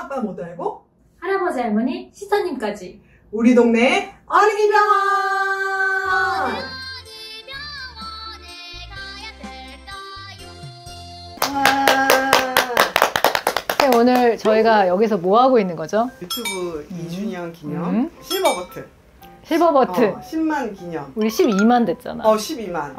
엄마 아빠 못 알고 할아버지 할머니 시사님까지 우리 동네 어린이병원. 오늘 저희가 여기서 뭐 하고 있는 거죠? 유튜브 2주년 기념 실버 버튼. 실버 버튼. 10만 기념. 우리 12만 됐잖아. 12만.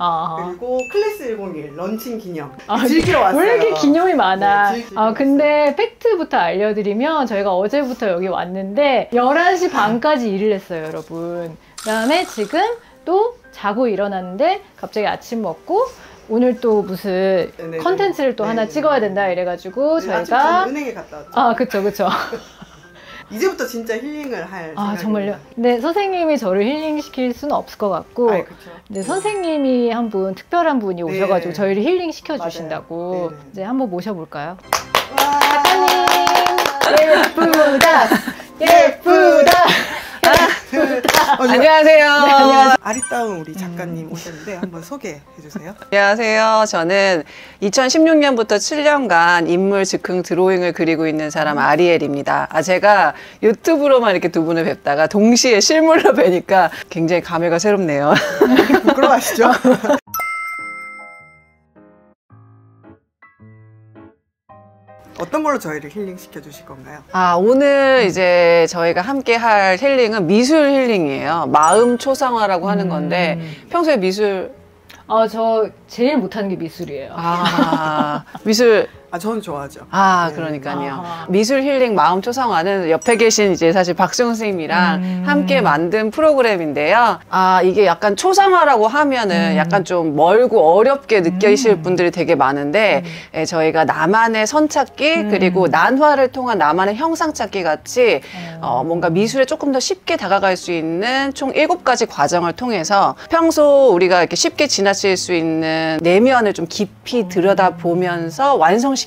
그리고 클래스 101 런칭 기념. 즐기러 왔어요. 왜 이렇게 기념이 많아? 네, 근데 팩트부터 알려드리면 저희가 어제부터 여기 왔는데 11시 반까지 일을 했어요, 여러분. 그다음에 지금 또 자고 일어났는데 갑자기 아침 먹고 오늘 또 무슨 컨텐츠를 또 하나 찍어야 된다 이래가지고 저희가 은행에 갔다 왔죠. 그쵸. 이제부터 진짜 힐링을 할 생각입니다. 정말요? 근데 선생님이 저를 힐링시킬 수는 없을 것 같고 근데 선생님이 한 분, 특별한 분이 오셔가지고 저희를 힐링시켜 주신다고 이제 한번 모셔볼까요? 작가님! 예쁘다! 예쁘다! 안녕하세요. 네, 안녕하세요. 아리따운 우리 작가님 오셨는데 한번 소개해 주세요. 안녕하세요. 저는 2016년부터 7년간 인물 즉흥 드로잉을 그리고 있는 사람 아리엘입니다. 제가 유튜브로만 이렇게 두 분을 뵙다가 동시에 실물로 뵈니까 굉장히 감회가 새롭네요. 부끄러워하시죠? 어떤 걸로 저희를 힐링시켜 주실 건가요? 오늘 이제 저희가 함께 할 힐링은 미술 힐링이에요. 마음 초상화라고 하는 건데 평소에 미술 저 제일 못하는 게 미술이에요. 미술 저는 좋아하죠. 그러니까요. 미술 힐링 마음 초상화는 옆에 계신 이제 사실 박수영 선생님이랑 함께 만든 프로그램인데요. 이게 약간 초상화라고 하면은 약간 좀 멀고 어렵게 느끼실 분들이 되게 많은데 저희가 나만의 선찾기 그리고 난화를 통한 나만의 형상 찾기 같이 뭔가 미술에 조금 더 쉽게 다가갈 수 있는 총 7가지 과정을 통해서 평소 우리가 이렇게 쉽게 지나칠 수 있는 내면을 좀 깊이 들여다보면서 완성시키는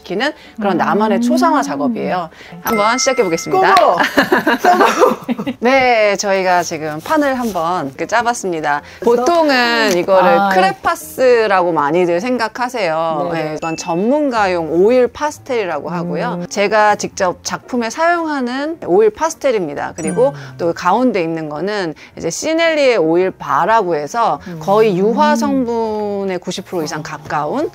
그런 나만의 초상화 작업이에요. 한번 시작해 보겠습니다. 네, 저희가 지금 판을 한번 짜봤습니다. 보통은 이거를 크레파스라고 많이들 생각하세요. 이건 전문가용 오일 파스텔이라고 하고요. 제가 직접 작품에 사용하는 오일 파스텔입니다. 그리고 또 가운데 있는 거는 이제 시넬리의 오일 바라고 해서 거의 유화 성분의 90% 이상 가까운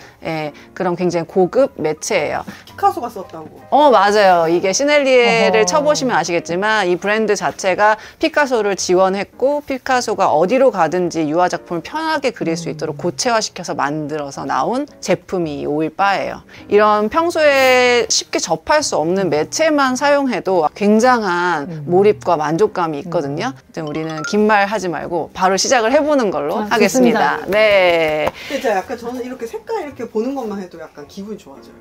그런 굉장히 고급 매체예요. 피카소가 썼다고. 맞아요. 이게 시넬리에를 쳐보시면 아시겠지만 이 브랜드 자체가 피카소를 지원했고 피카소가 어디로 가든지 유화 작품을 편하게 그릴 수 있도록 고체화시켜서 만들어서 나온 제품이 이 오일바예요. 이런 평소에 쉽게 접할 수 없는 매체만 사용해도 굉장한 몰입과 만족감이 있거든요. 우리는 긴 말 하지 말고 바로 시작을 해보는 걸로 하겠습니다. 좋습니다. 네. 근데 약간 저는 이렇게 색깔 이렇게 보는 것만 해도 약간 기분이 좋아져요.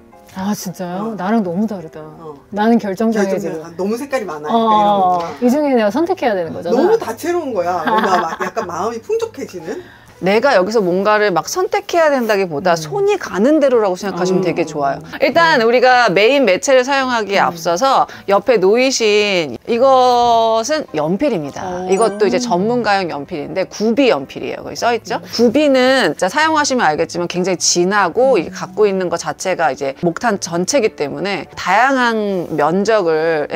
진짜요? 나랑 너무 다르다. 나는 결정장애지. 너무 색깔이 많아요. 이런 거. 이 중에 내가 선택해야 되는 거잖아. 너무 다채로운 거야. 뭔가 막 약간 마음이 풍족해지는? 내가 여기서 뭔가를 막 선택해야 된다기보다 손이 가는 대로라고 생각하시면 되게 좋아요. 일단 우리가 메인 매체를 사용하기에 앞서서 옆에 놓이신 이것은 연필입니다. 이것도 이제 전문가용 연필인데 구비 연필이에요. 거기 써있죠? 구비는 진짜 사용하시면 알겠지만 굉장히 진하고 이게 갖고 있는 것 자체가 이제 목탄 전체이기 때문에 다양한 면적을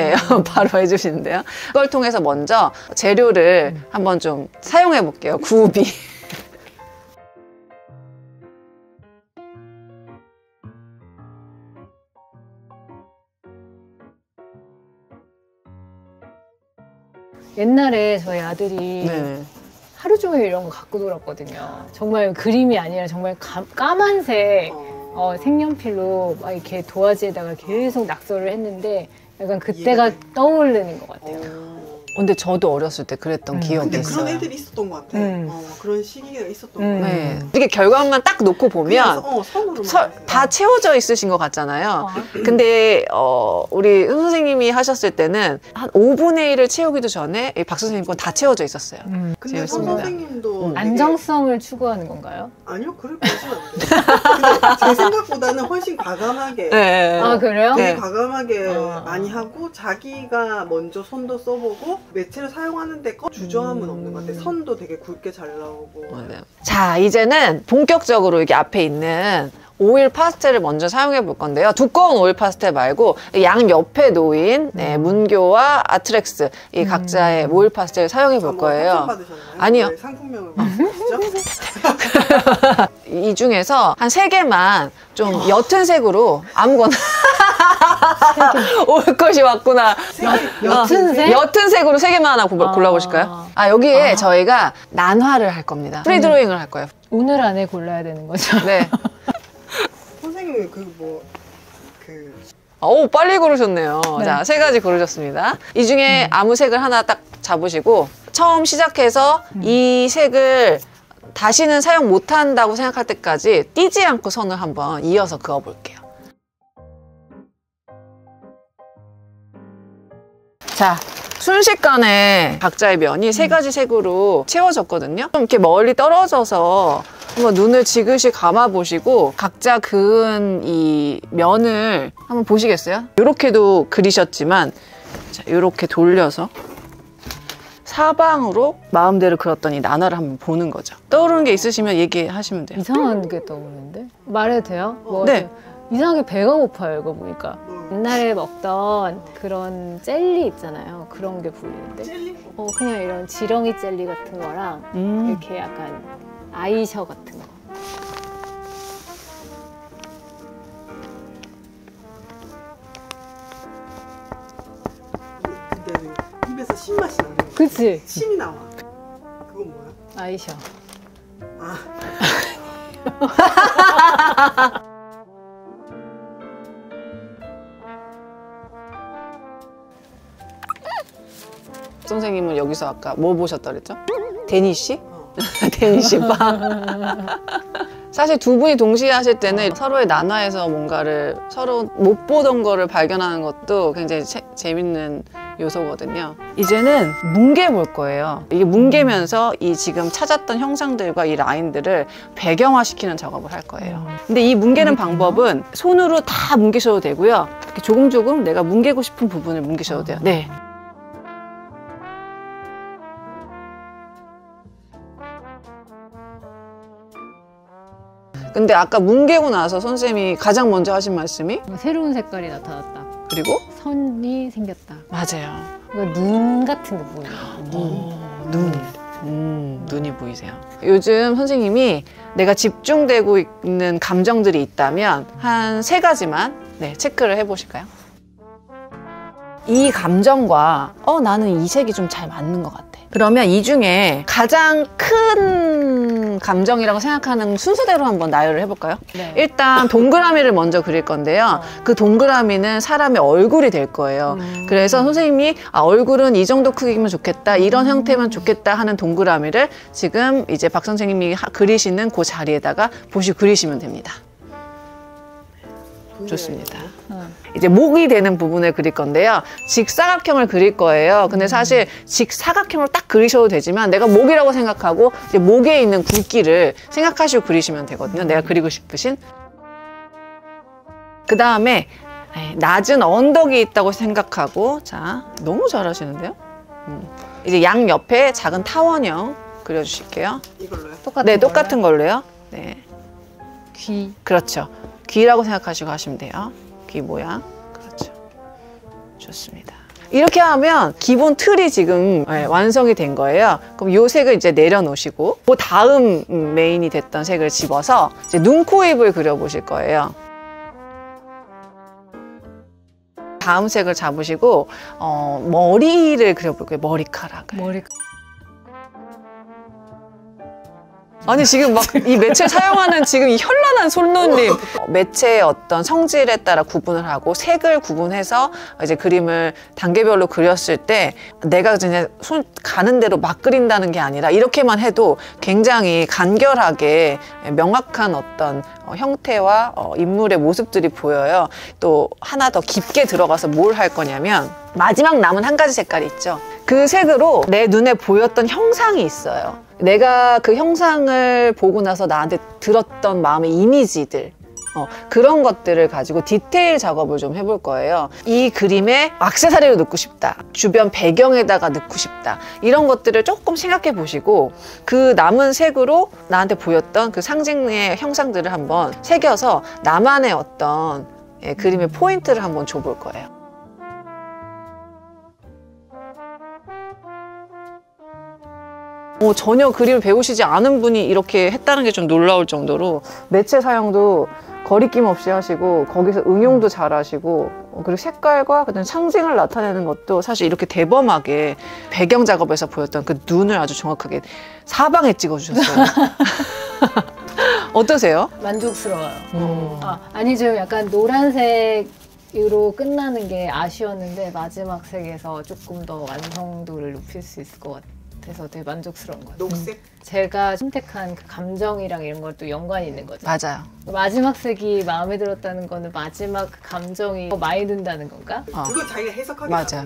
바로 해주시는데요. 그걸 통해서 먼저 재료를 한번 좀 사용해 볼게요. 구비. 옛날에 저희 아들이 하루 종일 이런 거 갖고 놀았거든요. 정말 그림이 아니라 정말 까만색 색연필로 막 이렇게 도화지에다가 계속 낙서를 했는데 약간 그때가 떠오르는 것 같아요. 근데 저도 어렸을 때 그랬던 기억이 근데 있어요. 그런 애들이 있었던 것 같아. 그런 시기가 있었던 것 같아. 이게 결과만 딱 놓고 보면 다 채워져 있으신 것 같잖아요. 근데 우리 선생님이 하셨을 때는 한 5분의 1을 채우기도 전에 박 선생님 건 다 채워져 있었어요. 근데 선생님도 안정성을 추구하는 건가요? 아니요, 그럴 거지는 않아요. 제 생각보다는 훨씬 과감하게 그래요? 되게 과감하게 많이 하고 자기가 먼저 손도 써보고 매체를 사용하는데 주저함은 없는 것 같아요. 선도 되게 굵게 잘 나오고. 맞아요. 자, 이제는 본격적으로 이게 앞에 있는 오일 파스텔을 먼저 사용해 볼 건데요. 두꺼운 오일 파스텔 말고 양 옆에 놓인 네, 문교와 아트렉스 이 각자의 오일 파스텔을 사용해 볼 거예요. 아니요. 상품명을 받으셨죠? 이 중에서 한 3개만 좀 옅은 색으로 아무거나 올 것이 왔구나. 옅은 색? 옅은 색으로 3개만 하나 골라보실까요? 여기에 저희가 난화를 할 겁니다. 프리드로잉을 할 거예요. 오늘 안에 골라야 되는 거죠? 네. 선생님이 오, 빨리 고르셨네요. 네. 자, 3가지 고르셨습니다. 이 중에 아무 색을 하나 딱 잡으시고 처음 시작해서 이 색을 다시는 사용 못한다고 생각할 때까지 띄지 않고 선을 한번 이어서 그어볼게요. 자, 순식간에 각자의 면이 3가지 색으로 채워졌거든요. 좀 이렇게 멀리 떨어져서 한번 눈을 지그시 감아보시고 각자 그은 이 면을 한번 보시겠어요? 이렇게도 그리셨지만 자, 이렇게 돌려서 사방으로 마음대로 그렸더니 난화를 한번 보는 거죠. 떠오르는 게 있으시면 얘기하시면 돼요. 이상한 게 떠오르는데? 말해도 돼요? 뭐 네. 이상하게 배가 고파요, 이거 보니까. 옛날에 먹던 그런 젤리 있잖아요. 그런 게 보이는데. 젤리? 그냥 이런 지렁이 젤리 같은 거랑 이렇게 약간 아이셔 같은 거. 근데 입에서 신맛이 나는 거. 그치? 침이 나와. 그건 뭐야? 아이셔. 아. 선생님은 여기서 아까 뭐 보셨다 그랬죠? 데니쉬? 데니쉬 바. 사실 두 분이 동시에 하실 때는 서로의 난화에서 뭔가를 서로 못 보던 거를 발견하는 것도 굉장히 재밌는 요소거든요. 이제는 뭉개 볼 거예요. 이게 뭉개면서 이 지금 찾았던 형상들과 이 라인들을 배경화시키는 작업을 할 거예요. 근데 이 뭉개는 방법은 손으로 다 뭉개셔도 되고요. 이렇게 조금 내가 뭉개고 싶은 부분을 뭉개셔도 돼요. 네. 근데 아까 뭉개고 나서 선생님이 가장 먼저 하신 말씀이 새로운 색깔이 나타났다. 그리고 선이 생겼다. 맞아요. 그러니까 눈 같은 게 보여요. 눈이 보이세요. 요즘 선생님이 내가 집중되고 있는 감정들이 있다면 한 3가지만 네, 체크를 해보실까요? 이 감정과 나는 이 색이 좀 잘 맞는 것 같아. 그러면 이 중에 가장 큰 감정이라고 생각하는 순서대로 한번 나열을 해볼까요? 네. 일단 동그라미를 먼저 그릴 건데요. 그 동그라미는 사람의 얼굴이 될 거예요. 그래서 선생님이 얼굴은 이 정도 크기면 좋겠다, 이런 형태면 좋겠다 하는 동그라미를 지금 이제 박 선생님이 그리시는 그 자리에다가 그리시면 됩니다. 좋습니다. 이제 목이 되는 부분을 그릴 건데요. 직사각형을 그릴 거예요. 근데 사실 직사각형으로 딱 그리셔도 되지만 내가 목이라고 생각하고 이제 목에 있는 굵기를 생각하시고 그리시면 되거든요. 내가 그리고 싶으신. 그 다음에 낮은 언덕이 있다고 생각하고, 자, 너무 잘하시는데요? 이제 양 옆에 작은 타원형 그려주실게요. 이걸로요? 똑같은 똑같은 걸로요. 네. 귀. 그렇죠. 귀라고 생각하시고 하시면 돼요. 귀 모양. 그렇죠. 좋습니다. 이렇게 하면 기본 틀이 지금 완성이 된 거예요. 그럼 이 색을 이제 내려놓으시고 그 다음 메인이 됐던 색을 집어서 이제 눈, 코, 입을 그려보실 거예요. 다음 색을 잡으시고 머리를 그려볼게요. 머리카락을. 아니 지금 막 이 매체 사용하는 지금 이 현란한 손놀림, 매체의 어떤 성질에 따라 구분을 하고 색을 구분해서 이제 그림을 단계별로 그렸을 때 내가 그냥 손 가는 대로 막 그린다는 게 아니라 이렇게만 해도 굉장히 간결하게 명확한 어떤 형태와 인물의 모습들이 보여요. 또 하나 더 깊게 들어가서 뭘 할 거냐면 마지막 남은 한 가지 색깔이 있죠. 그 색으로 내 눈에 보였던 형상이 있어요. 내가 그 형상을 보고 나서 나한테 들었던 마음의 이미지들, 그런 것들을 가지고 디테일 작업을 좀 해볼 거예요. 이 그림에 액세서리를 넣고 싶다, 주변 배경에다가 넣고 싶다, 이런 것들을 조금 생각해 보시고 그 남은 색으로 나한테 보였던 그 상징의 형상들을 한번 새겨서 나만의 어떤 그림의 포인트를 한번 줘볼 거예요. 전혀 그림을 배우시지 않은 분이 이렇게 했다는 게 좀 놀라울 정도로 매체 사용도 거리낌 없이 하시고 거기서 응용도 잘 하시고 그리고 색깔과 그다음 상징을 나타내는 것도 사실 이렇게 대범하게 배경 작업에서 보였던 그 눈을 아주 정확하게 사방에 찍어주셨어요. 어떠세요? 만족스러워요. 아니 좀 약간 노란색으로 끝나는 게 아쉬웠는데 마지막 색에서 조금 더 완성도를 높일 수 있을 것 같아서 되게 만족스러운 것 같아요. 녹색? 제가 선택한 그 감정이랑 이런 것도 연관이 있는 거죠. 맞아요. 마지막 색이 마음에 들었다는 거는 마지막 그 감정이 더 많이 든다는 건가? 그거 자기가 해석하기 맞아.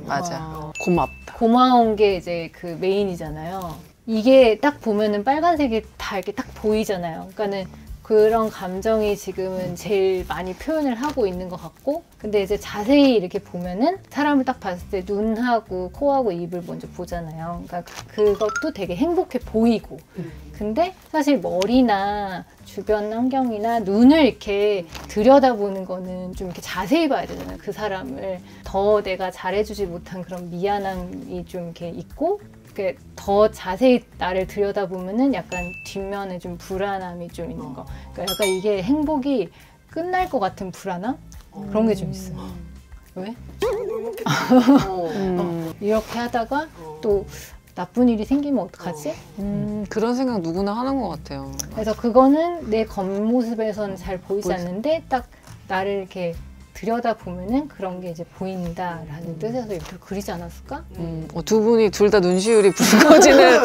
고맙다. 고마운 게 이제 그 메인이잖아요. 이게 딱 보면은 빨간색이 다 이렇게 딱 보이잖아요. 그러니까는 그런 감정이 지금은 제일 많이 표현을 하고 있는 것 같고, 근데 이제 자세히 이렇게 보면은 사람을 딱 봤을 때 눈하고 코하고 입을 먼저 보잖아요. 그러니까 그것도 되게 행복해 보이고, 근데 사실 머리나 주변 환경이나 눈을 이렇게 들여다보는 거는 좀 이렇게 자세히 봐야 되잖아요. 그 사람을 더 내가 잘해주지 못한 그런 미안함이 좀 이렇게 있고, 더 자세히 나를 들여다보면은 약간 뒷면에 좀 불안함이 좀 있는 거. 그러니까 약간 이게 행복이 끝날 것 같은 불안함? 그런 게 좀 있어요. 왜? 이렇게 하다가 또 나쁜 일이 생기면 어떡하지? 그런 생각 누구나 하는 것 같아요. 그래서 그거는 내 겉모습에서는 잘 보이지 않는데 딱 나를 이렇게 들여다보면은 그런 게 이제 보인다라는 뜻에서 이렇게 그리지 않았을까? 두 분이 둘 다 눈시울이 붉어지는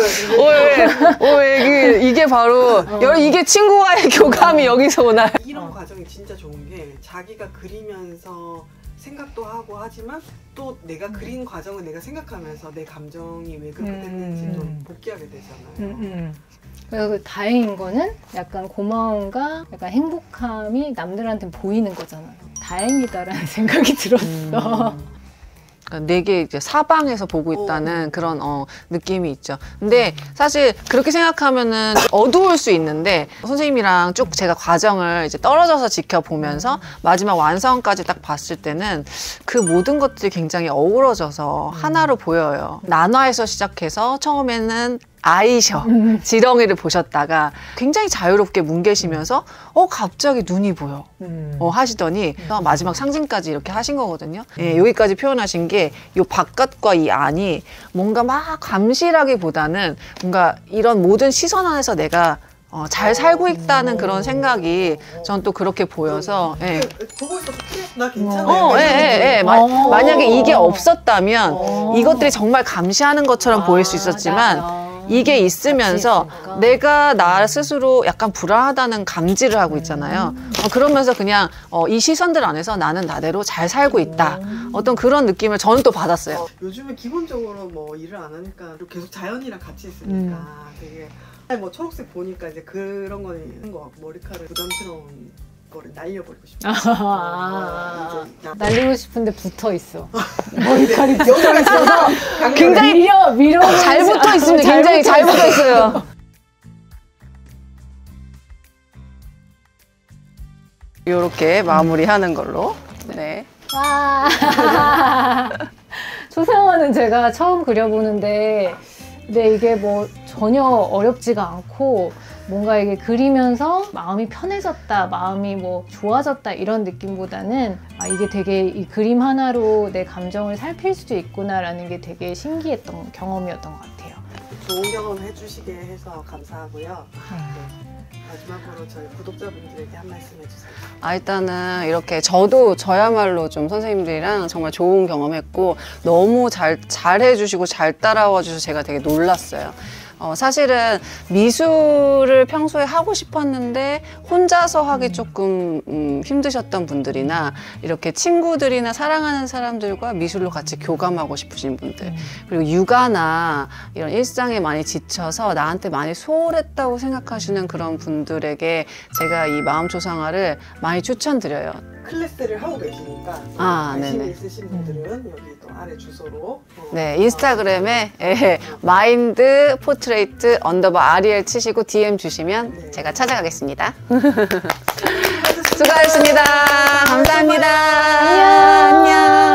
이게 바로 이게 친구와의 교감이 여기서 오나요? 이런 과정이 진짜 좋은 게 자기가 그리면서 생각도 하고 하지만 또 내가 그린 과정을 내가 생각하면서 내 감정이 왜 그렇게 됐는지 좀 복귀하게 되잖아요. 그래서 다행인 거는 약간 고마움과 약간 행복함이 남들한테 보이는 거잖아요. 다행이다라는 생각이 들었어. 내게 이제 사방에서 보고 있다는 그런 느낌이 있죠. 근데 사실 그렇게 생각하면은 어두울 수 있는데 선생님이랑 쭉 제가 과정을 이제 떨어져서 지켜보면서 마지막 완성까지 딱 봤을 때는 그 모든 것들이 굉장히 어우러져서 하나로 보여요. 난화에서 시작해서 처음에는 아이셔, 지렁이를 보셨다가 굉장히 자유롭게 뭉개시면서 갑자기 눈이 보여 하시더니 마지막 상징까지 이렇게 하신 거거든요. 예, 여기까지 표현하신 게 이 바깥과 이 안이 뭔가 막 감실하기보다는 뭔가 이런 모든 시선 안에서 내가 잘 살고 있다는 그런 생각이 전 또 그렇게 보여서 보고 있어서 그래, 나 괜찮아. 만약에 이게 없었다면 이것들이 정말 감시하는 것처럼 보일 수 있었지만 이게 있으면서 내가 나 스스로 약간 불안하다는 감지를 하고 있잖아요. 그러면서 그냥 이 시선들 안에서 나는 나대로 잘 살고 있다. 어떤 그런 느낌을 저는 또 받았어요. 요즘에 기본적으로 뭐 일을 안 하니까 계속 자연이랑 같이 있으니까 되게 뭐 초록색 보니까 이제 그런 거는 있는 것 같고 머리카락 부담스러운 거를 날려버리고 싶어요. 날리고 싶은데 붙어 있어. 머리카락이 붙어 있어서 굉장히 밀어 잘 붙어 있습니다. 굉장히 잘 붙어 있어요. 이렇게 마무리하는 걸로. 네. 와. 초상화는 제가 처음 그려보는데, 근데 이게 뭐 전혀 어렵지가 않고 뭔가 이게 그리면서 마음이 편해졌다, 마음이 뭐 좋아졌다 이런 느낌보다는 이게 되게 이 그림 하나로 내 감정을 살필 수도 있구나라는 게 되게 신기했던 경험이었던 것 같아요. 좋은 경험 해주시게 해서 감사하고요. 마지막으로 저희 구독자분들에게 한 말씀 해주세요. 일단은 이렇게 저야말로 좀 선생님들이랑 정말 좋은 경험했고 너무 잘 해주시고 잘 따라와 주셔서 제가 되게 놀랐어요. 사실은 미술을 평소에 하고 싶었는데 혼자서 하기 조금 힘드셨던 분들이나 이렇게 친구들이나 사랑하는 사람들과 미술로 같이 교감하고 싶으신 분들, 그리고 육아나 이런 일상에 많이 지쳐서 나한테 많이 소홀했다고 생각하시는 그런 분들에게 제가 이 마음초상화를 많이 추천드려요. 클래스를 하고 계시니까 관심 있으신 분들은 여기 또 아래 주소로 네, 인스타그램에 마인드 포트레이트 _REL 치시고 DM 주시면 네. 제가 찾아가겠습니다. 수고하셨습니다. 감사합니다. 안녕.